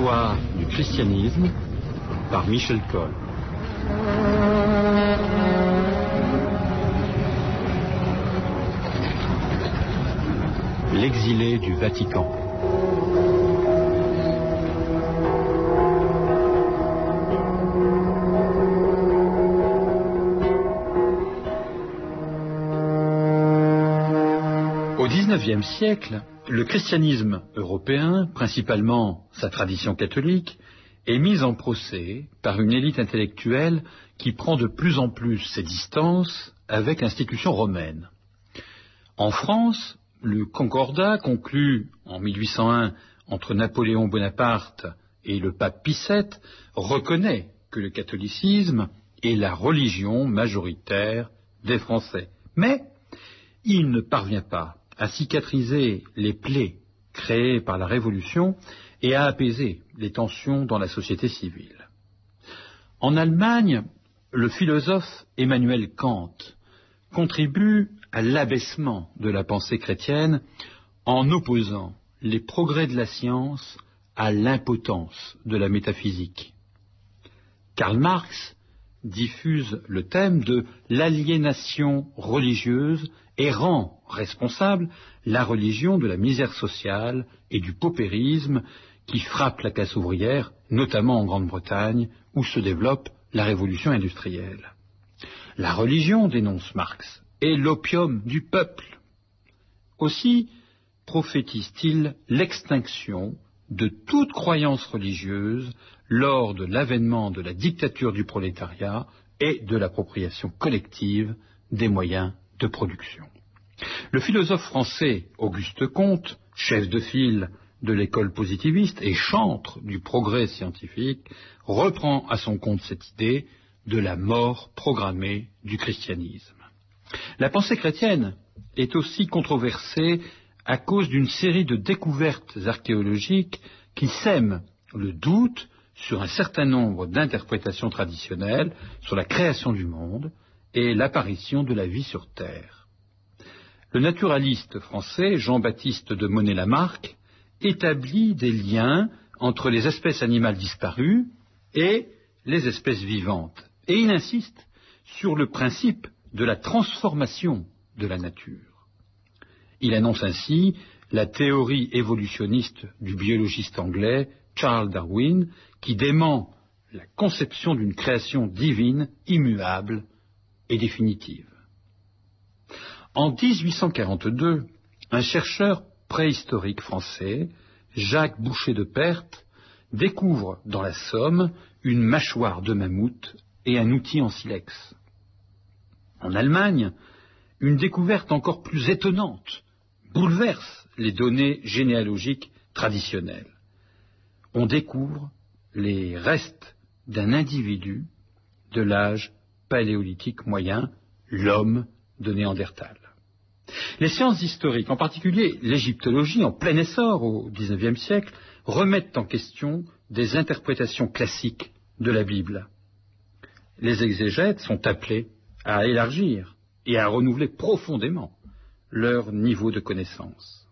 L'histoire du christianisme par Michel Coll. L'exilé du Vatican. Au XIXe siècle, le christianisme européen, principalement sa tradition catholique, est mis en procès par une élite intellectuelle qui prend de plus en plus ses distances avec l'institution romaine. En France, le Concordat, conclu en 1801 entre Napoléon Bonaparte et le pape Pie VII, reconnaît que le catholicisme est la religion majoritaire des Français. Mais il ne parvient pas à cicatriser les plaies créées par la Révolution et à apaiser les tensions dans la société civile. En Allemagne, le philosophe Emmanuel Kant contribue à l'abaissement de la pensée chrétienne en opposant les progrès de la science à l'impotence de la métaphysique. Karl Marx diffuse le thème de l'aliénation religieuse et rend responsable la religion de la misère sociale et du paupérisme qui frappe la classe ouvrière, notamment en Grande-Bretagne, où se développe la révolution industrielle. La religion, dénonce Marx, est l'opium du peuple. Aussi prophétise-t-il l'extinction de toute croyance religieuse lors de l'avènement de la dictature du prolétariat et de l'appropriation collective des moyens de production. Le philosophe français Auguste Comte, chef de file de l'école positiviste et chantre du progrès scientifique, reprend à son compte cette idée de la mort programmée du christianisme. La pensée chrétienne est aussi controversée à cause d'une série de découvertes archéologiques qui sèment le doute sur un certain nombre d'interprétations traditionnelles sur la création du monde et l'apparition de la vie sur Terre. Le naturaliste français Jean-Baptiste de Monet-Lamarck établit des liens entre les espèces animales disparues et les espèces vivantes. Et il insiste sur le principe de la transformation de la nature. Il annonce ainsi la théorie évolutionniste du biologiste anglais Charles Darwin, qui dément la conception d'une création divine, immuable et définitive. En 1842, un chercheur préhistorique français, Jacques Boucher de Perthes, découvre dans la Somme une mâchoire de mammouth et un outil en silex. En Allemagne, une découverte encore plus étonnante bouleverse les données généalogiques traditionnelles. On découvre les restes d'un individu de l'âge paléolithique moyen, l'homme de Néandertal. Les sciences historiques, en particulier l'égyptologie en plein essor au XIXe siècle, remettent en question des interprétations classiques de la Bible. Les exégètes sont appelés à élargir et à renouveler profondément leur niveau de connaissance.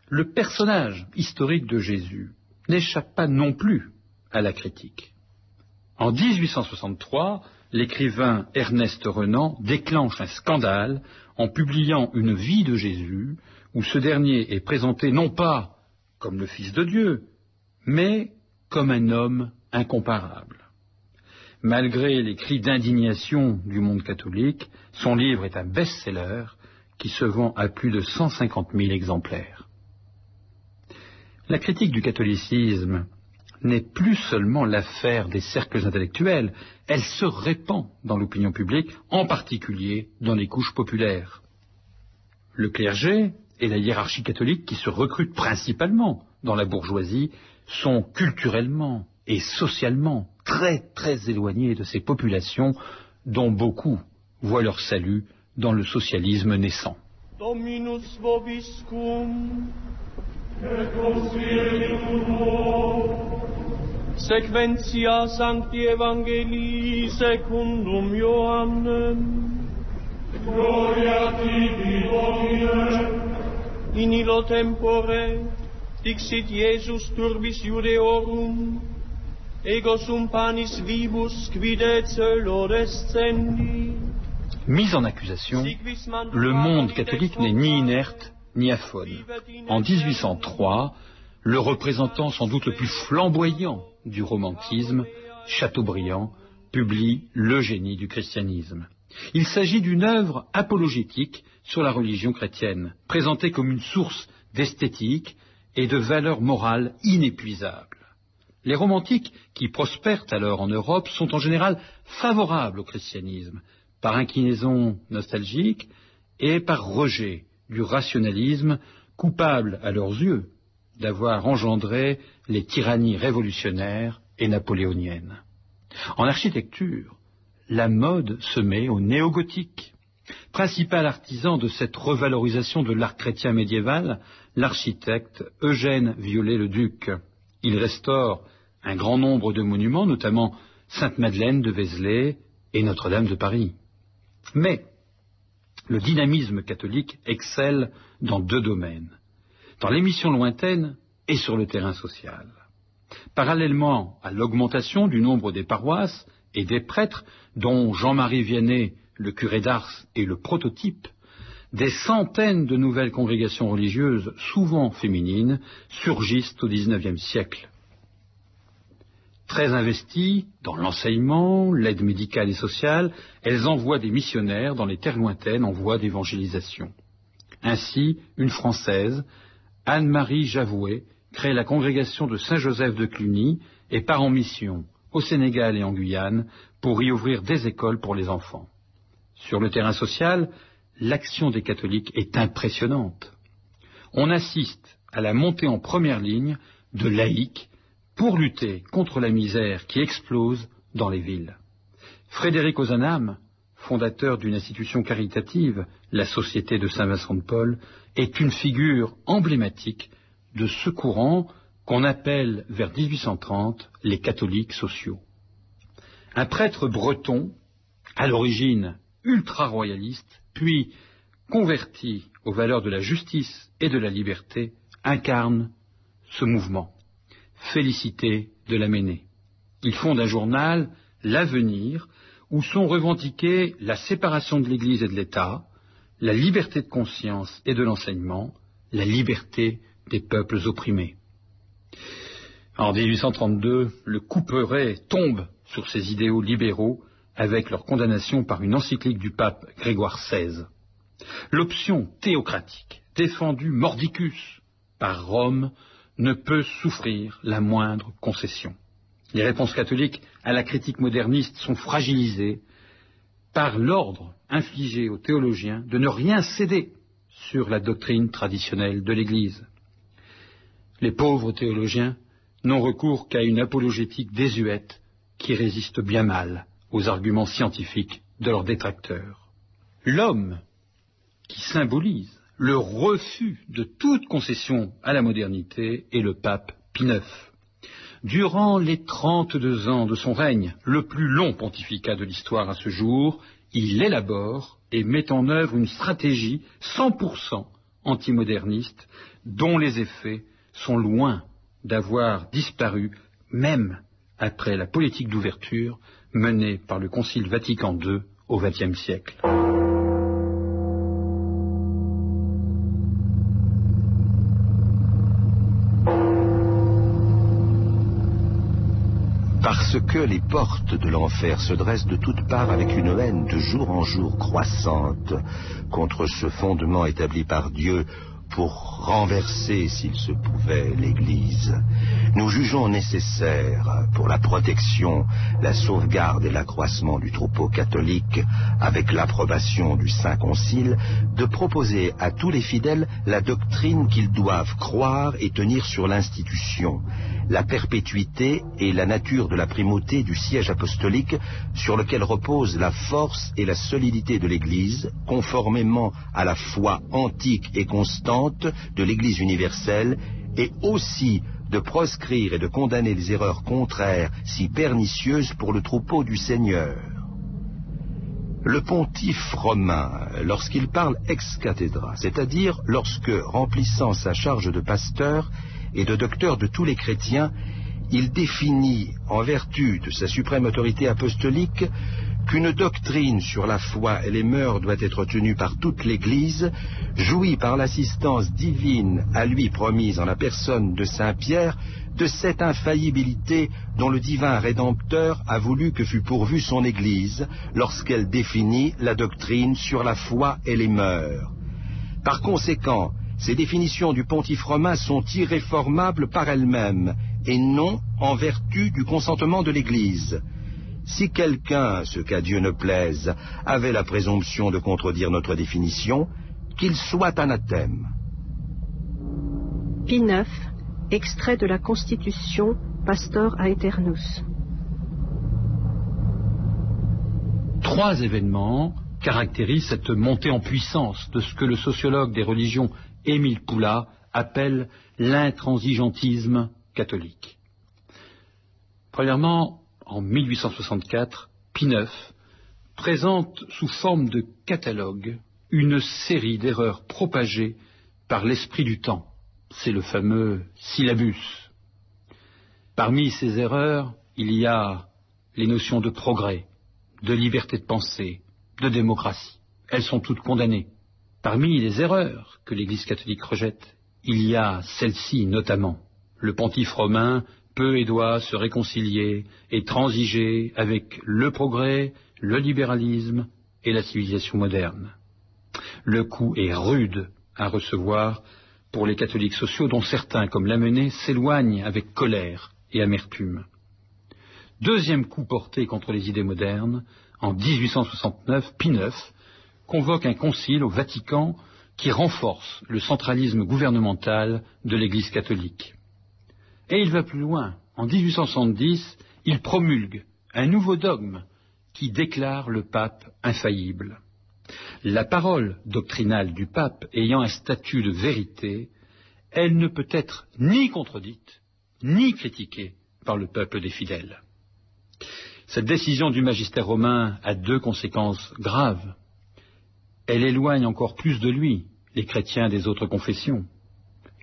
Le personnage historique de Jésus n'échappe pas non plus à la critique. En 1863, l'écrivain Ernest Renan déclenche un scandale en publiant une vie de Jésus où ce dernier est présenté non pas comme le Fils de Dieu, mais comme un homme incomparable. Malgré les cris d'indignation du monde catholique, son livre est un best-seller qui se vend à plus de 150 000 exemplaires. La critique du catholicisme n'est plus seulement l'affaire des cercles intellectuels, elle se répand dans l'opinion publique, en particulier dans les couches populaires. Le clergé et la hiérarchie catholique, qui se recrutent principalement dans la bourgeoisie, sont culturellement et socialement très éloignés de ces populations dont beaucoup voient leur salut dans le socialisme naissant. Dominus vobiscum, et conspiritum tuo, sequentia Sancti Evangelii secundum Ioannem. Gloria tibi, Domine, in illo tempore dixit Iesus turbis Judeorum, ego sum panis vivus quide celodescendi. Mis en accusation, le monde catholique n'est ni inerte ni aphone. En 1803, le représentant sans doute le plus flamboyant du romantisme, Chateaubriand, publie Le génie du christianisme. Il s'agit d'une œuvre apologétique sur la religion chrétienne, présentée comme une source d'esthétique et de valeurs morales inépuisables. Les romantiques qui prospèrent alors en Europe sont en général favorables au christianisme, par inclinaison nostalgique et par rejet du rationalisme, coupable à leurs yeux d'avoir engendré les tyrannies révolutionnaires et napoléoniennes. En architecture, la mode se met au néo-gothique. Principal artisan de cette revalorisation de l'art chrétien médiéval, l'architecte Eugène Viollet-le-Duc. Il restaure un grand nombre de monuments, notamment Sainte-Madeleine de Vézelay et Notre-Dame de Paris. Mais le dynamisme catholique excelle dans deux domaines, dans les missions lointaines et sur le terrain social. Parallèlement à l'augmentation du nombre des paroisses et des prêtres, dont Jean-Marie Vianney, le curé d'Ars, est le prototype, des centaines de nouvelles congrégations religieuses, souvent féminines, surgissent au XIXe siècle. Très investies dans l'enseignement, l'aide médicale et sociale, elles envoient des missionnaires dans les terres lointaines en voie d'évangélisation. Ainsi, une Française, Anne-Marie Javoué, crée la congrégation de Saint-Joseph de Cluny et part en mission au Sénégal et en Guyane pour y ouvrir des écoles pour les enfants. Sur le terrain social, l'action des catholiques est impressionnante. On assiste à la montée en première ligne de laïcs pour lutter contre la misère qui explose dans les villes. Frédéric Ozanam, fondateur d'une institution caritative, la Société de Saint-Vincent de Paul, est une figure emblématique de ce courant qu'on appelle vers 1830 les catholiques sociaux. Un prêtre breton, à l'origine ultra-royaliste, puis converti aux valeurs de la justice et de la liberté, incarne ce mouvement. Félicité de Lamennais. Il fonde un journal, L'Avenir, où sont revendiquées la séparation de l'Église et de l'État, la liberté de conscience et de l'enseignement, la liberté des peuples opprimés. En 1832, le couperet tombe sur ces idéaux libéraux avec leur condamnation par une encyclique du pape Grégoire XVI. L'option théocratique, défendue mordicus par Rome, ne peut souffrir la moindre concession. Les réponses catholiques à la critique moderniste sont fragilisées par l'ordre infligé aux théologiens de ne rien céder sur la doctrine traditionnelle de l'Église. Les pauvres théologiens n'ont recours qu'à une apologétique désuète qui résiste bien mal aux arguments scientifiques de leurs détracteurs. L'homme qui symbolise le refus de toute concession à la modernité est le pape Pie IX. Durant les 32 ans de son règne, le plus long pontificat de l'histoire à ce jour, il élabore et met en œuvre une stratégie 100% antimoderniste dont les effets sont loin d'avoir disparu, même après la politique d'ouverture menée par le Concile Vatican II au XXe siècle. Parce que les portes de l'enfer se dressent de toutes parts avec une haine de jour en jour croissante contre ce fondement établi par Dieu pour renverser, s'il se pouvait, l'Église, nous jugeons nécessaire, pour la protection, la sauvegarde et l'accroissement du troupeau catholique, avec l'approbation du Saint Concile, de proposer à tous les fidèles la doctrine qu'ils doivent croire et tenir sur l'institution, la perpétuité et la nature de la primauté du siège apostolique sur lequel repose la force et la solidité de l'Église, conformément à la foi antique et constante de l'Église universelle, et aussi de proscrire et de condamner les erreurs contraires si pernicieuses pour le troupeau du Seigneur. Le pontife romain, lorsqu'il parle ex cathedra, c'est-à-dire lorsque, remplissant sa charge de pasteur, et de docteur de tous les chrétiens, il définit, en vertu de sa suprême autorité apostolique, qu'une doctrine sur la foi et les mœurs doit être tenue par toute l'Église, jouit par l'assistance divine à lui promise en la personne de Saint Pierre, de cette infaillibilité dont le divin Rédempteur a voulu que fût pourvue son Église lorsqu'elle définit la doctrine sur la foi et les mœurs. Par conséquent, ces définitions du pontife romain sont irréformables par elles-mêmes, et non en vertu du consentement de l'Église. Si quelqu'un, ce qu'à Dieu ne plaise, avait la présomption de contredire notre définition, qu'il soit anathème. Pie IX, extrait de la Constitution Pastor Aeternus. 3 événements caractérisent cette montée en puissance de ce que le sociologue des religions Émile Coula appelle l'intransigeantisme catholique. Premièrement, en 1864, Pie IX présente sous forme de catalogue une série d'erreurs propagées par l'esprit du temps. C'est le fameux syllabus. Parmi ces erreurs, il y a les notions de progrès, de liberté de pensée, de démocratie. Elles sont toutes condamnées. Parmi les erreurs que l'Église catholique rejette, il y a celle-ci notamment. Le pontife romain peut et doit se réconcilier et transiger avec le progrès, le libéralisme et la civilisation moderne. Le coup est rude à recevoir pour les catholiques sociaux dont certains, comme Lamennais, s'éloignent avec colère et amertume. Deuxième coup porté contre les idées modernes, en 1869, Pie IX convoque un concile au Vatican qui renforce le centralisme gouvernemental de l'Église catholique. Et il va plus loin. En 1870, il promulgue un nouveau dogme qui déclare le pape infaillible. La parole doctrinale du pape ayant un statut de vérité, elle ne peut être ni contredite, ni critiquée par le peuple des fidèles. Cette décision du magistère romain a 2 conséquences graves. Elle éloigne encore plus de lui les chrétiens des autres confessions,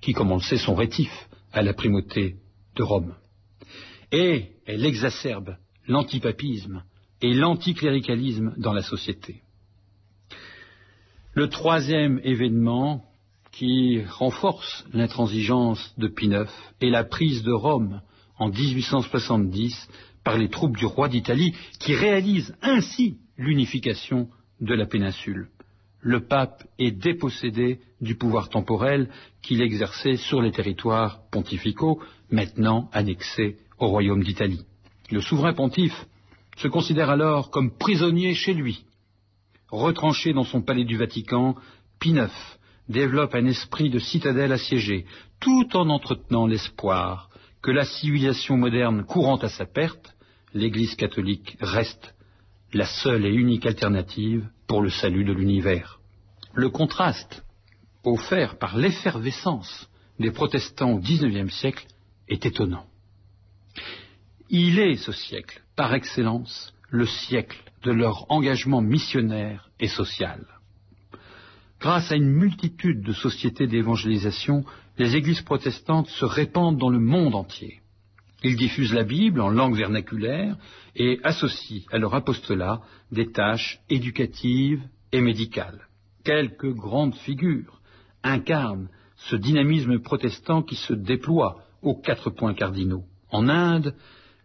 qui, comme on le sait, sont rétifs à la primauté de Rome. Et elle exacerbe l'antipapisme et l'anticléricalisme dans la société. Le troisième événement qui renforce l'intransigeance de Pie IX est la prise de Rome en 1870 par les troupes du roi d'Italie qui réalisent ainsi l'unification de la péninsule. Le pape est dépossédé du pouvoir temporel qu'il exerçait sur les territoires pontificaux, maintenant annexés au royaume d'Italie. Le souverain pontife se considère alors comme prisonnier chez lui. Retranché dans son palais du Vatican, Pie IX développe un esprit de citadelle assiégée, tout en entretenant l'espoir que la civilisation moderne courant à sa perte, l'Église catholique reste la seule et unique alternative pour le salut de l'univers. Le contraste offert par l'effervescence des protestants au XIXe siècle est étonnant. Il est, ce siècle, par excellence, le siècle de leur engagement missionnaire et social. Grâce à une multitude de sociétés d'évangélisation, les églises protestantes se répandent dans le monde entier. Ils diffusent la Bible en langue vernaculaire et associent à leur apostolat des tâches éducatives et médicales. Quelques grandes figures incarnent ce dynamisme protestant qui se déploie aux 4 points cardinaux. En Inde,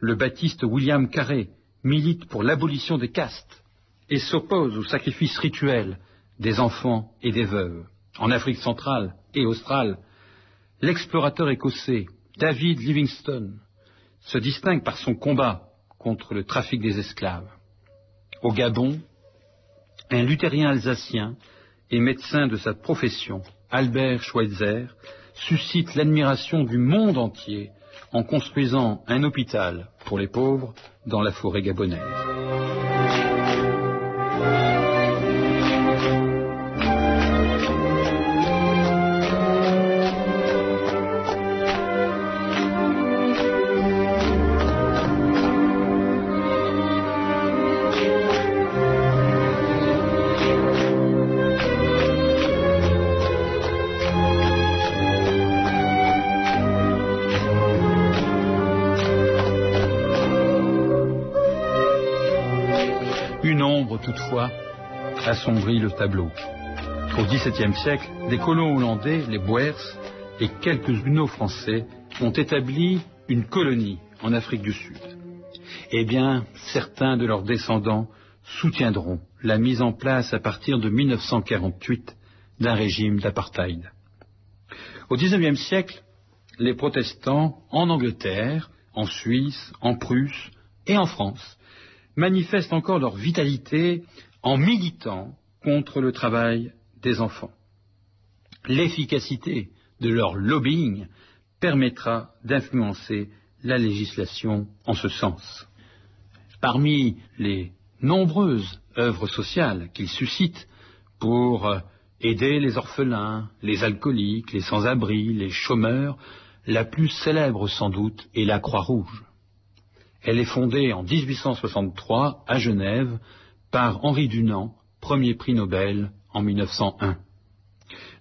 le baptiste William Carey milite pour l'abolition des castes et s'oppose au sacrifice rituel des enfants et des veuves. En Afrique centrale et australe, l'explorateur écossais David Livingstone se distingue par son combat contre le trafic des esclaves. Au Gabon, un luthérien alsacien et médecin de sa profession, Albert Schweitzer, suscite l'admiration du monde entier en construisant un hôpital pour les pauvres dans la forêt gabonaise. Une ombre, toutefois, assombrit le tableau. Au XVIIe siècle, des colons hollandais, les Boers, et quelques Huguenots français ont établi une colonie en Afrique du Sud. Eh bien, certains de leurs descendants soutiendront la mise en place à partir de 1948 d'un régime d'apartheid. Au XIXe siècle, les protestants en Angleterre, en Suisse, en Prusse et en France manifestent encore leur vitalité en militant contre le travail des enfants. L'efficacité de leur lobbying permettra d'influencer la législation en ce sens. Parmi les nombreuses œuvres sociales qu'ils suscitent pour aider les orphelins, les alcooliques, les sans-abri, les chômeurs, la plus célèbre sans doute est la Croix-Rouge. Elle est fondée en 1863 à Genève par Henri Dunant, premier prix Nobel en 1901.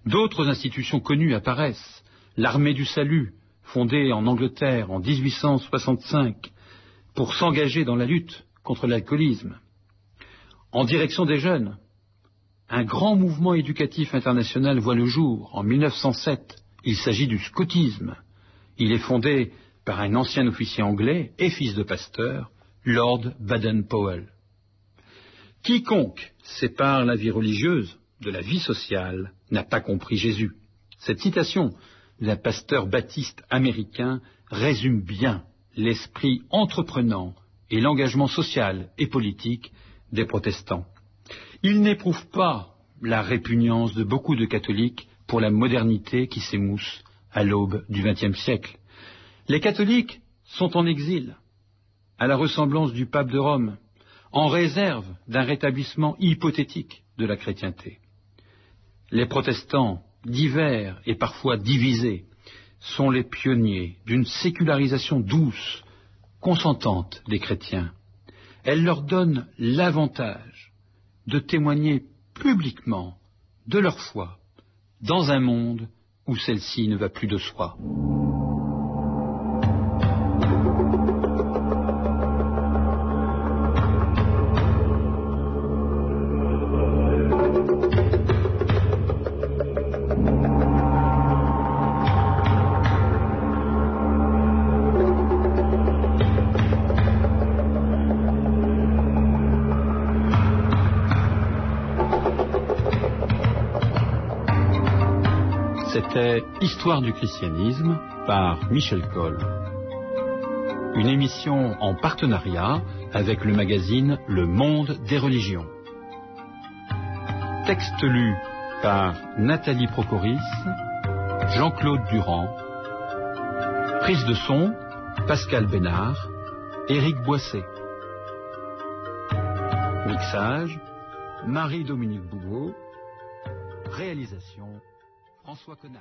D'autres institutions connues apparaissent. L'Armée du Salut, fondée en Angleterre en 1865 pour s'engager dans la lutte contre l'alcoolisme. En direction des jeunes, un grand mouvement éducatif international voit le jour en 1907. Il s'agit du scoutisme. Il est fondé par un ancien officier anglais et fils de pasteur, Lord Baden-Powell. Quiconque sépare la vie religieuse de la vie sociale n'a pas compris Jésus. Cette citation d'un pasteur baptiste américain résume bien l'esprit entreprenant et l'engagement social et politique des protestants. Ils n'éprouvent pas la répugnance de beaucoup de catholiques pour la modernité qui s'émousse à l'aube du XXe siècle. Les catholiques sont en exil, à la ressemblance du pape de Rome, en réserve d'un rétablissement hypothétique de la chrétienté. Les protestants, divers et parfois divisés, sont les pionniers d'une sécularisation douce, consentante des chrétiens. Elle leur donne l'avantage de témoigner publiquement de leur foi dans un monde où celle-ci ne va plus de soi. C'était Histoire du christianisme par Michel Coll. Une émission en partenariat avec le magazine Le Monde des religions. Texte lu par Nathalie Procoris, Jean-Claude Durand. Prise de son, Pascal Bénard, Éric Boisset. Mixage, Marie-Dominique Bouveau. Réalisation, François Connac.